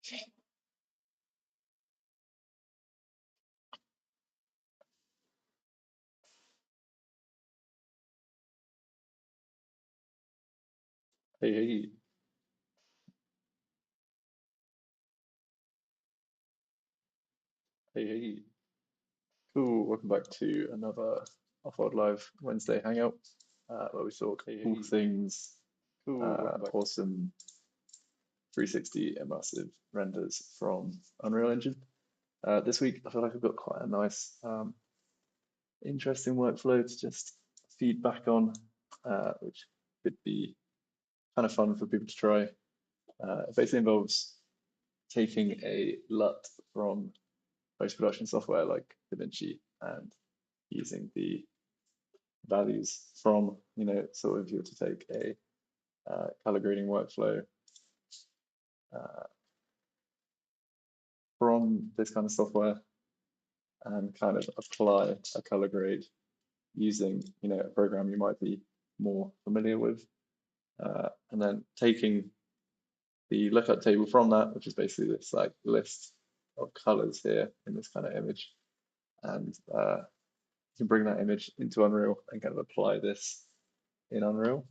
Hey, hey, hey, hey. Cool. Welcome back to another Off-World Live Wednesday Hangout, where we talk cool things, awesome 360 immersive renders from Unreal Engine. This week, I feel like I've got quite a nice, interesting workflow to just feed back on, which could be kind of fun for people to try. It basically involves taking a LUT from post-production software like Davinci and using the values from, sort of if you were to take a color grading workflow from this kind of software and kind of apply a color grade using, a program you might be more familiar with, and then taking the lookup table from that, which is basically this like list of colors here in this kind of image, and you can bring that image into Unreal and kind of apply this in Unreal.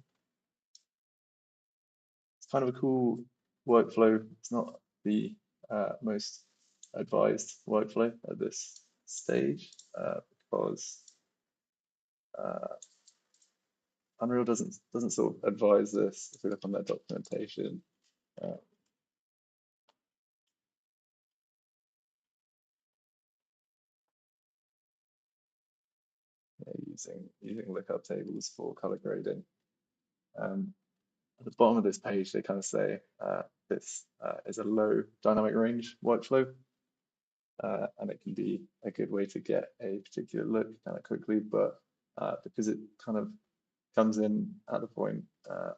It's kind of a cool workflow. It's not the most advised workflow at this stage because Unreal doesn't sort of advise this. If we look on their documentation, using lookup tables for color grading. At the bottom of this page, they kind of say this is a low dynamic range workflow, and it can be a good way to get a particular look kind of quickly, but because it kind of comes in at the point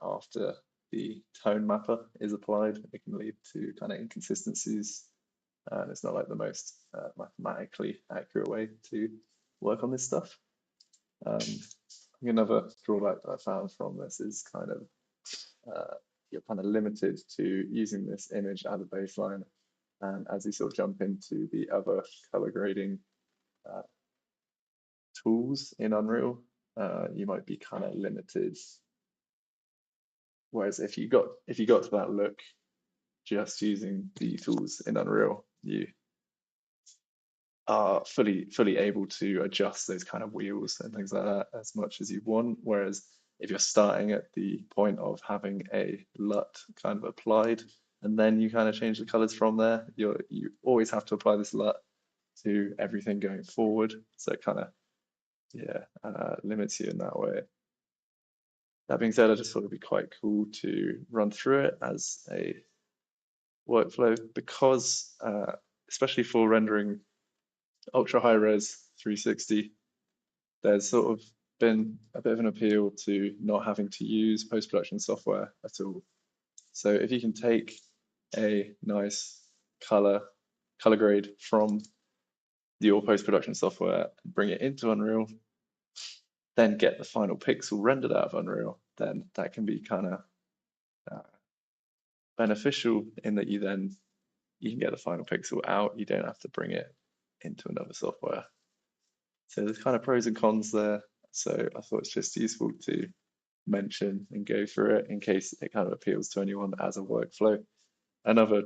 after the tone mapper is applied, it can lead to kind of inconsistencies, and it's not like the most mathematically accurate way to work on this stuff. Another drawback that I found from this is kind of you're kind of limited to using this image as a baseline, and as you sort of jump into the other color grading tools in Unreal, you might be kind of limited. Whereas if you got to that look just using the tools in Unreal, you are fully able to adjust those kind of wheels and things like that as much as you want. Whereas if you're starting at the point of having a LUT kind of applied, and then you kind of change the colors from there, you always have to apply this LUT to everything going forward. So it kind of limits you in that way. That being said, I just thought it'd be quite cool to run through it as a workflow because, especially for rendering ultra high res 360, there's sort of been a bit of an appeal to not having to use post-production software at all. So if you can take a nice color grade from your post-production software and bring it into Unreal, then get the final pixel rendered out of Unreal, then that can be kind of beneficial in that you can get the final pixel out. You don't have to bring it into another software. So there's kind of pros and cons there. So I thought it's just useful to mention and go through it in case it kind of appeals to anyone as a workflow. Another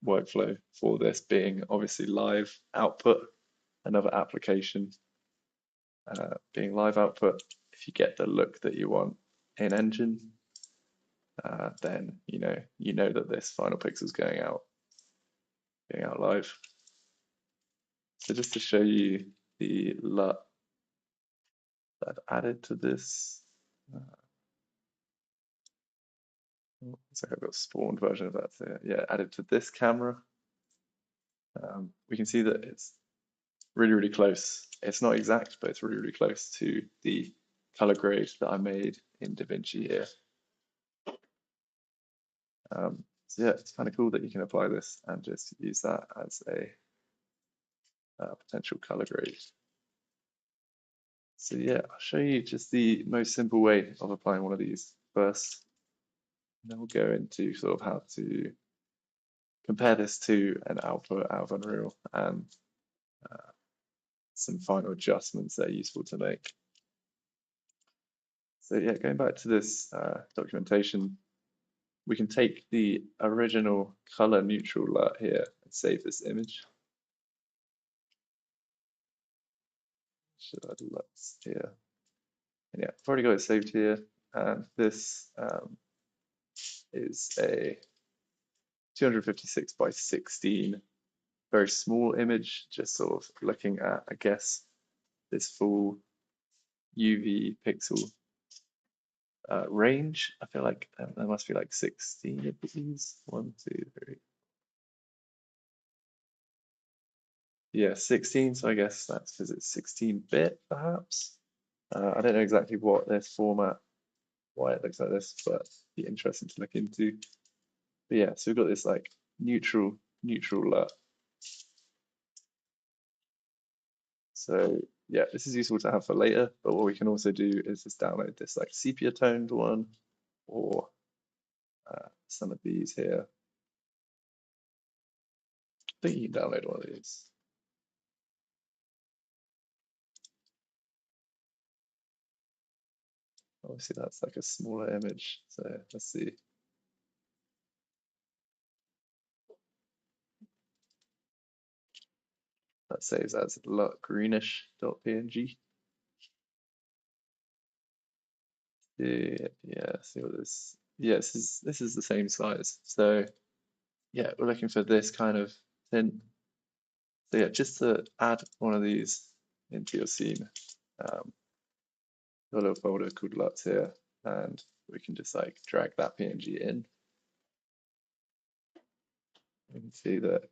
workflow for this being obviously live output, another application being live output. If you get the look that you want in Engine, then you know that this final pixel is going out live. So just to show you the LUT that I've added to this, so I've got a spawned version of that. So yeah, added to this camera. We can see that it's really close. It's not exact, but it's really close to the color grade that I made in Davinci here. So yeah, it's kind of cool that you can apply this and just use that as a potential color grade. So yeah, I'll show you just the most simple way of applying one of these first. And then we'll go into sort of how to compare this to an output out of Unreal and some final adjustments that are useful to make. So yeah, going back to this documentation, we can take the original color neutral LUT here and save this image. Should add LUTs here. And yeah, I've already got it saved here. And this is a 256 by 16, very small image, just sort of looking at, I guess, this full UV pixel range. I feel like there must be like 16 of these. 1, 2, 3. Yeah, 16. So I guess that's because it's 16-bit, perhaps. I don't know exactly what this format, why it looks like this, but it'd be interesting to look into. But yeah, so we've got this like neutral LUT. So yeah, this is useful to have for later, but what we can also do is just download this like sepia toned one, or some of these here. I think you can download one of these. Obviously that's like a smaller image, so let's see. That saves as LUT greenish.png. Yeah, see what this. Yeah, this is the same size. So yeah, we're looking for this kind of tint. So yeah, just to add one of these into your scene, got a little folder called LUTs here, and we can just like drag that PNG in. You can see that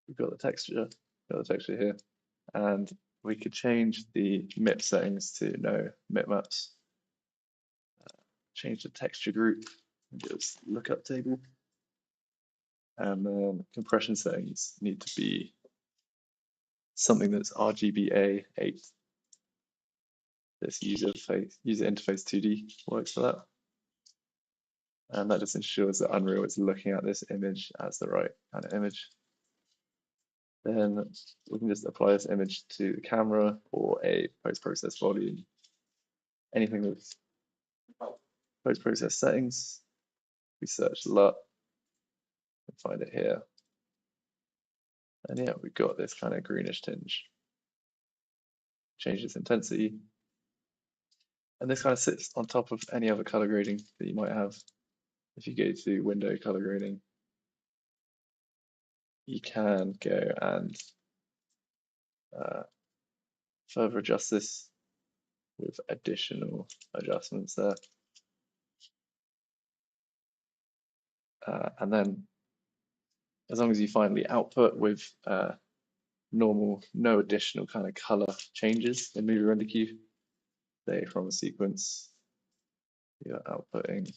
we've got the texture here, and we could change the MIP settings to no mipmaps. Change the texture group and just lookup table. And then compression settings need to be something that's RGBA 8. This user interface 2D works for that. And that just ensures that Unreal is looking at this image as the right kind of image. Then we can just apply this image to the camera or a post-process volume. Anything with post-process settings, we search LUT and find it here. And yeah, we've got this kind of greenish tinge. Change its intensity. And this kind of sits on top of any other color grading that you might have. If you go to window color grading, you can go and further adjust this with additional adjustments there. And then as long as you find the output with normal, no additional kind of color changes in movie render queue, say from a sequence, you're outputting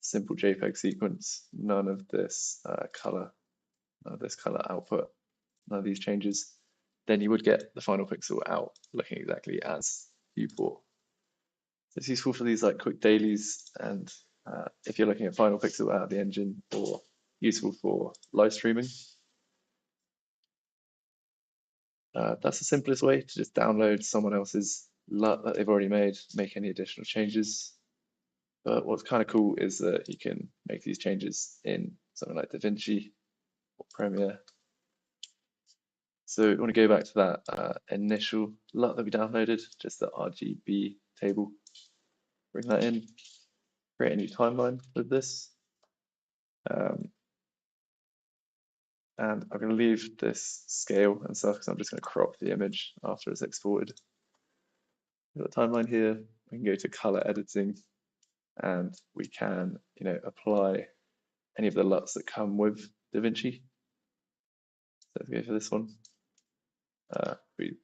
simple JPEG sequence, none of this color output, none of these changes, then you would get the final pixel out looking exactly as viewport. So it's useful for these like quick dailies, and if you're looking at final pixel out of the engine, or useful for live streaming. That's the simplest way to just download someone else's LUT that they've already made, make any additional changes. But what's kind of cool is that you can make these changes in something like Davinci or Premiere. So we want to go back to that initial LUT that we downloaded, just the RGB table. Bring that in, create a new timeline with this. And I'm going to leave this scale and stuff because I'm just going to crop the image after it's exported. We've got a timeline here. We can go to color editing, and we can, apply any of the LUTs that come with Davinci. So let's go for this one. We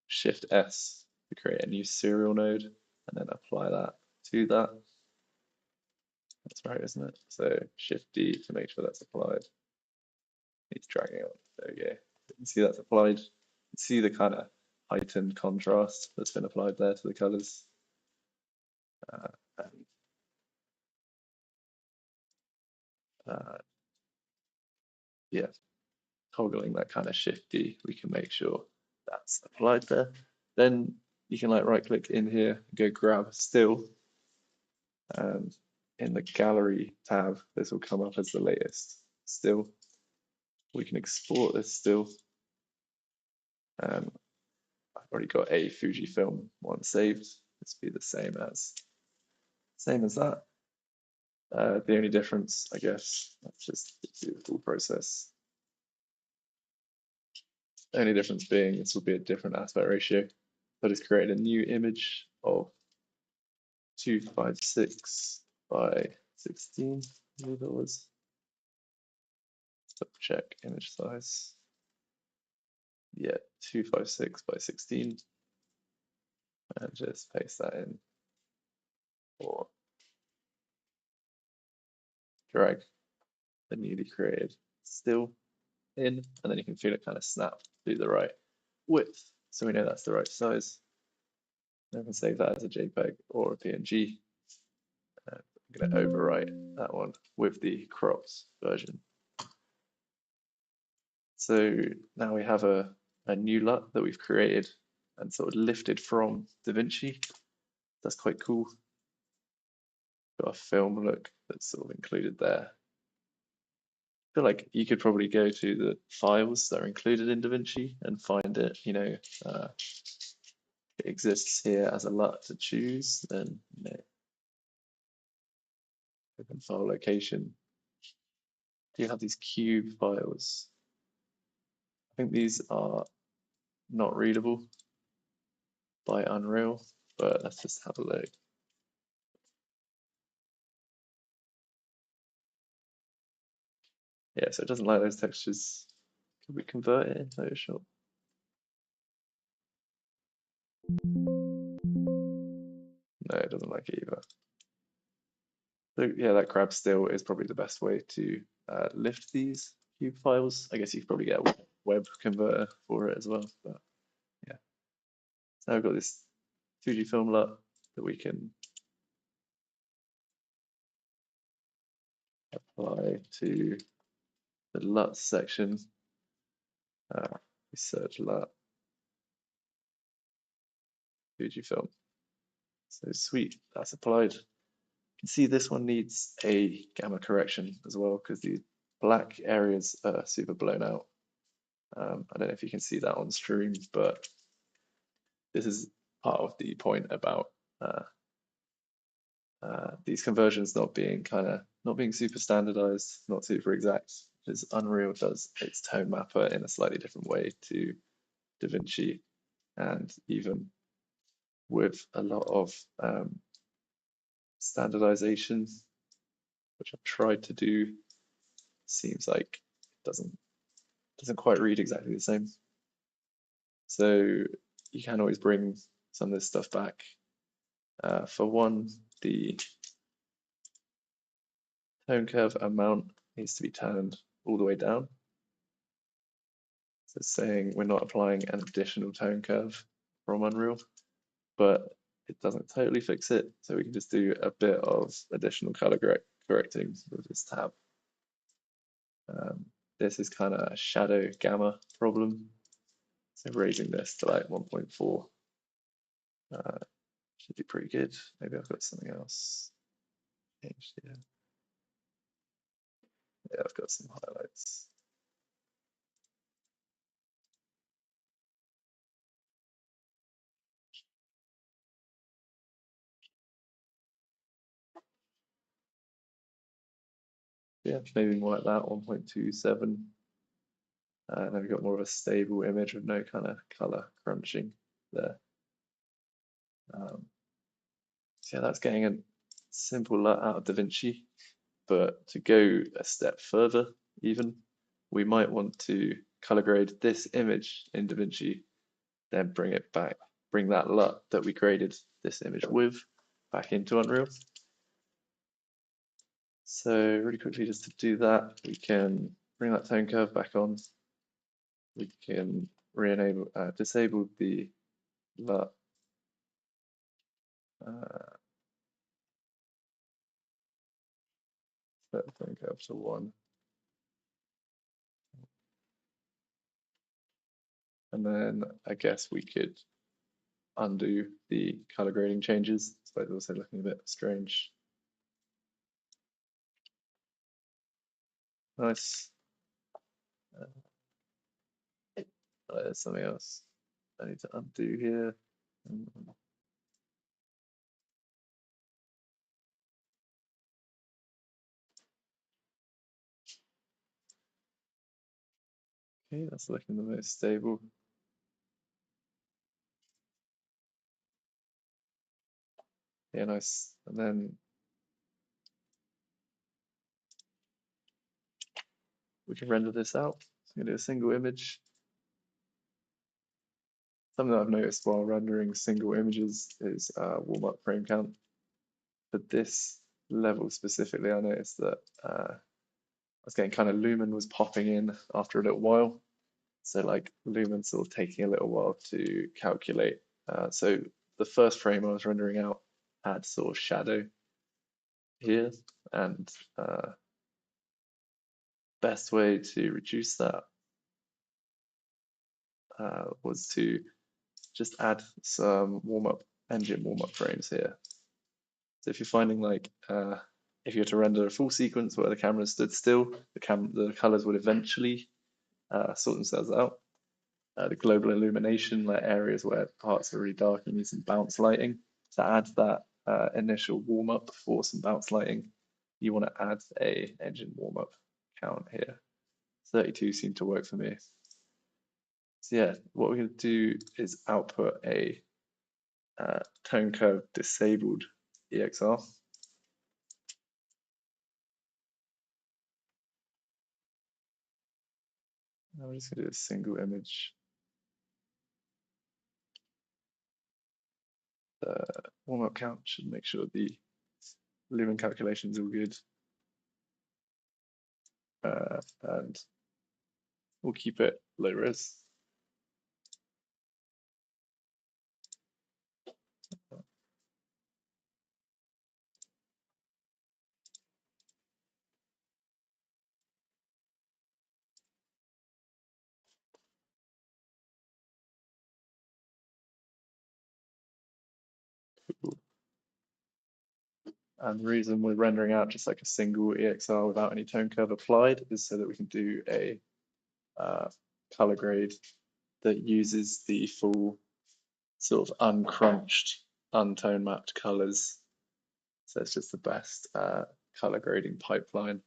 Shift S to create a new serial node, and then apply that to that. That's right, isn't it? So Shift D to make sure that's applied. It's dragging on. There we go. You can see that's applied. You can see the kind of heightened contrast that's been applied there to the colors. yeah, toggling that kind of shifty, we can make sure that's applied there. Then you can like right click in here, go grab still, and in the gallery tab, this will come up as the latest still. We can export this still. I've already got a Fujifilm one saved. This will be the same as that. The only difference, I guess, let's just do the full process. The only difference being this will be a different aspect ratio. So just create a new image of 256 by 16, I believe it was. Double check image size. Yeah, 256 by 16. And just paste that in. Or drag the newly created still in, and then you can feel it kind of snap to the right width. So we know that's the right size. I can save that as a JPEG or a PNG. I'm going to overwrite that one with the cropped version. So now we have a new LUT that we've created and sort of lifted from Davinci. That's quite cool. Got a film look that's sort of included there. I feel like you could probably go to the files that are included in Davinci and find it, it exists here as a LUT to choose, then open file location. Do you have these cube files? I think these are not readable by Unreal, but let's just have a look. Yeah, so it doesn't like those textures. Can we convert it in Photoshop? No, it doesn't like it either. So yeah, that grab still is probably the best way to lift these cube files. I guess you could probably get a web converter for it as well, but yeah. So now we've got this Fujifilm LUT that we can apply to the LUT section. We search LUT Fujifilm. So sweet, that's applied. You can see this one needs a gamma correction as well because the black areas are super blown out. I don't know if you can see that on stream, but this is part of the point about these conversions not being super standardized, not super exact, because Unreal does its tone mapper in a slightly different way to Davinci, and even with a lot of standardization, which I've tried to do, seems like it doesn't quite read exactly the same. So you can always bring some of this stuff back. For one, the tone curve amount needs to be turned all the way down. So saying we're not applying an additional tone curve from Unreal, but it doesn't totally fix it. So we can just do a bit of additional color correcting with this tab. This is kind of a shadow gamma problem. So raising this to like 1.4 should be pretty good. Maybe I've got something else changed here. Yeah, I've got some highlights. Yeah, maybe more like that, 1.27. And then we've got more of a stable image with no kind of color crunching there. So yeah, that's getting a simple LUT out of Davinci. But to go a step further, even, we might want to color grade this image in Davinci, then bring it back, bring that LUT that we graded this image with back into Unreal. So really quickly, just to do that, we can bring that tone curve back on. We can disable the LUT. set the tone curve to 1. And then I guess we could undo the color grading changes. So it's also looking a bit strange. Nice. There's something else I need to undo here. Okay, that's looking the most stable. Yeah, nice. And then we can render this out. So I'm gonna do a single image. Something that I've noticed while rendering single images is warm-up frame count. For this level specifically, I noticed that I was getting kind of lumen was popping in after a little while. So like lumen sort of taking a little while to calculate. So the first frame I was rendering out had sort of shadow here, and best way to reduce that was to just add some engine warm-up frames here. So if you're finding like if you were to render a full sequence where the camera stood still, the colors would eventually sort themselves out. The global illumination, like areas where parts are really dark, you need some bounce lighting. To add that initial warm-up for some bounce lighting, you want to add a engine warm-up count here. 32 seemed to work for me. So yeah, what we're going to do is output a tone curve disabled EXR. I'm just going to do a single image. The warm-up count should make sure the lumen calculation is all good. And we'll keep it low res. And the reason we're rendering out just like a single EXR without any tone curve applied is so that we can do a color grade that uses the full sort of uncrunched, untone mapped colors. So it's just the best color grading pipeline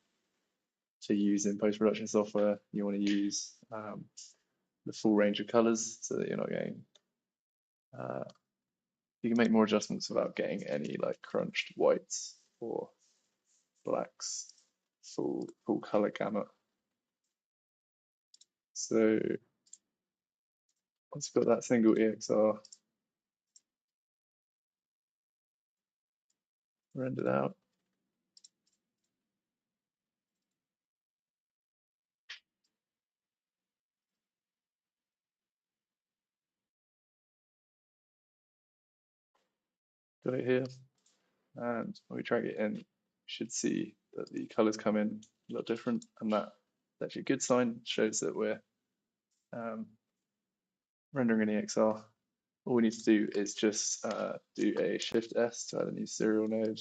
to use in post-production software. You want to use the full range of colors so that you're not getting you can make more adjustments without getting any like crunched whites or blacks, full color gamut. So once you've got that single EXR rendered out, got it here, and when we drag it in, you should see that the colors come in a lot different, and that's actually a good sign. Shows that we're rendering an EXR. All we need to do is just do a Shift S to add a new serial node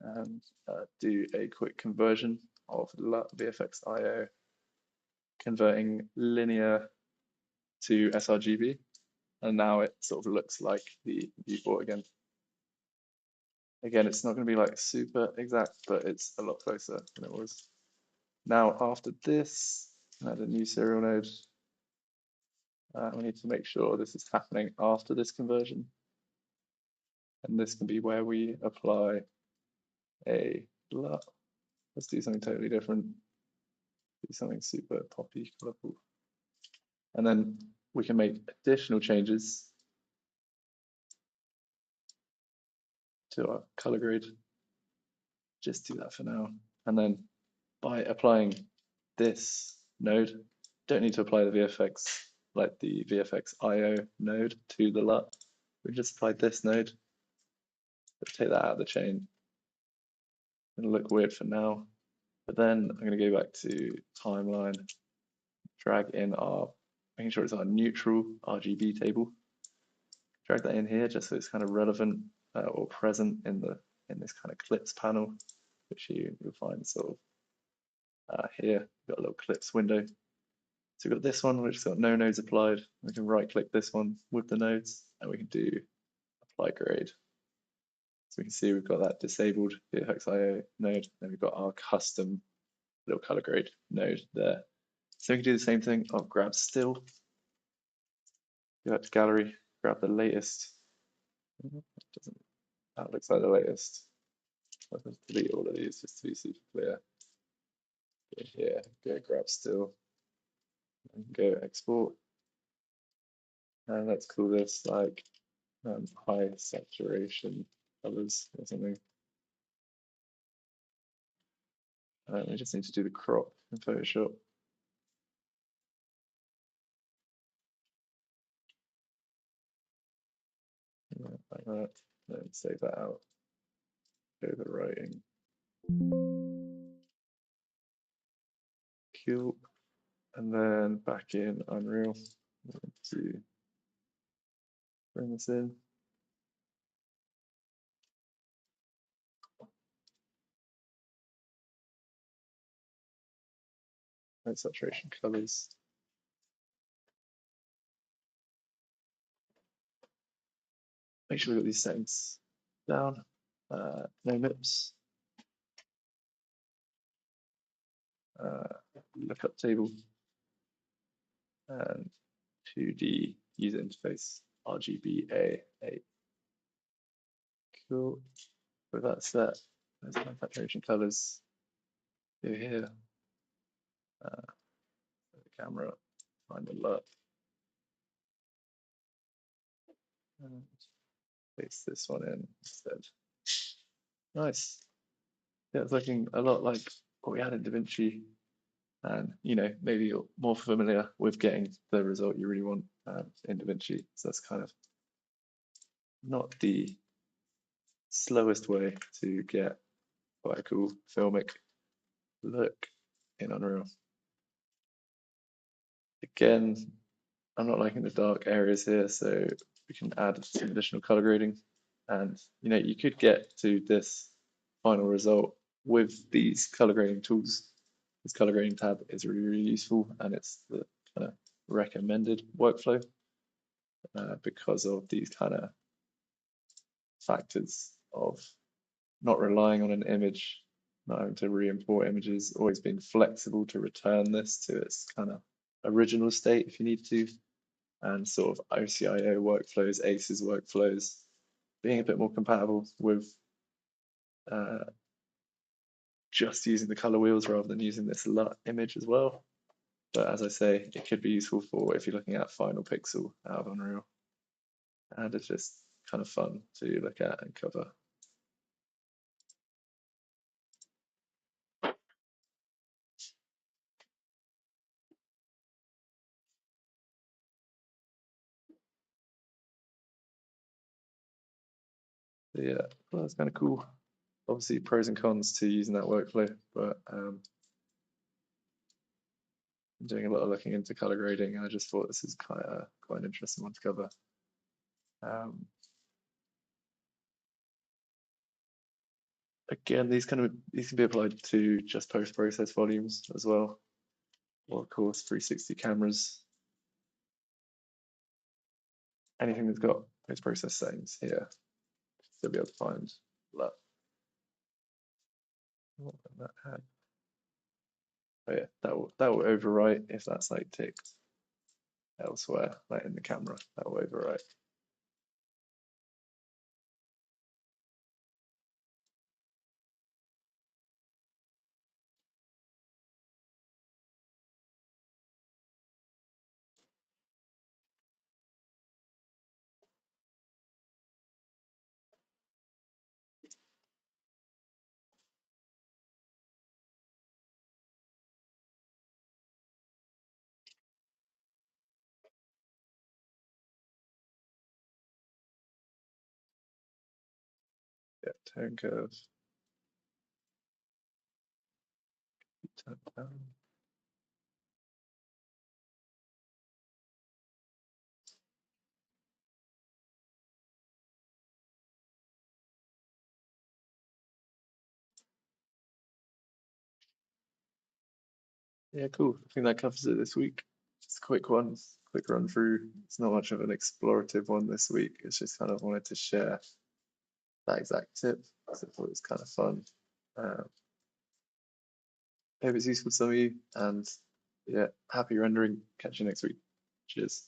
and do a quick conversion of LUT VFX IO, converting linear to sRGB, and now it sort of looks like the viewport again. Again, it's not going to be like super exact, but it's a lot closer than it was. Now, after this, add a new serial node. We need to make sure this is happening after this conversion. And this can be where we apply a LUT. Let's do something totally different. Do something super poppy, colorful. And then we can make additional changes to our color grade. Just do that for now. And then by applying this node, don't need to apply the VFX, like the VFX IO node to the LUT. We just apply this node. Let's take that out of the chain. It'll look weird for now, but then I'm going to go back to timeline, drag in our, making sure it's our neutral RGB table. Drag that in here just so it's kind of relevant or present in this kind of clips panel, which you'll find sort of here. We've got a little clips window. So we've got this one, which has got no nodes applied. We can right click this one with the nodes and we can do apply grade. So we can see we've got that disabled, the HUX.io node, and we've got our custom little color grade node there. So we can do the same thing. I'll grab still, go back to gallery, grab the latest. That looks like the latest. I'll just delete all of these just to be super clear. Go here, go grab still, and go export. And let's call this like high saturation colors or something. We just need to do the crop in Photoshop. Like that. Then save that out. Overwriting. Cool. And then back in Unreal to bring this in. High saturation colors. Make sure we got these settings down. No MIPS. Lookup table. And 2D user interface RGBA8. Cool. With that set, there's high saturation colors. Go here. The camera, find the LUT. And paste this one in instead. Nice. Yeah, it's looking a lot like what we had in Davinci. And maybe you're more familiar with getting the result you really want in Davinci. So that's kind of not the slowest way to get quite a cool filmic look in Unreal. Again, I'm not liking the dark areas here, so we can add some additional color grading. And you could get to this final result with these color grading tools. This color grading tab is really, really useful, and it's the kind of recommended workflow because of these kind of factors of not relying on an image, not having to re-import images, always being flexible to return this to its kind of original state if you need to, and sort of OCIO workflows, ACES workflows, being a bit more compatible with just using the color wheels rather than using this LUT image as well. But as I say, it could be useful for if you're looking at final pixel out of Unreal. And it's just kind of fun to look at and cover. So yeah, well, that's kind of cool. Obviously, pros and cons to using that workflow, but I'm doing a lot of looking into color grading, and I just thought this is quite an interesting one to cover. Again, these can be applied to just post-process volumes as well, or of course 360 cameras. Anything that's got post-process settings here, you'll be able to find LUT. Oh yeah, that will overwrite if that's like ticked elsewhere, like in the camera, that will overwrite. Yeah, tone curve. Yeah, cool. I think that covers it this week. Just a quick one, quick run through. It's not much of an explorative one this week. It's just kind of wanted to share that exact tip because I thought it was kind of fun. Uh, hope it's useful to some of you, and yeah, happy rendering. Catch you next week. Cheers.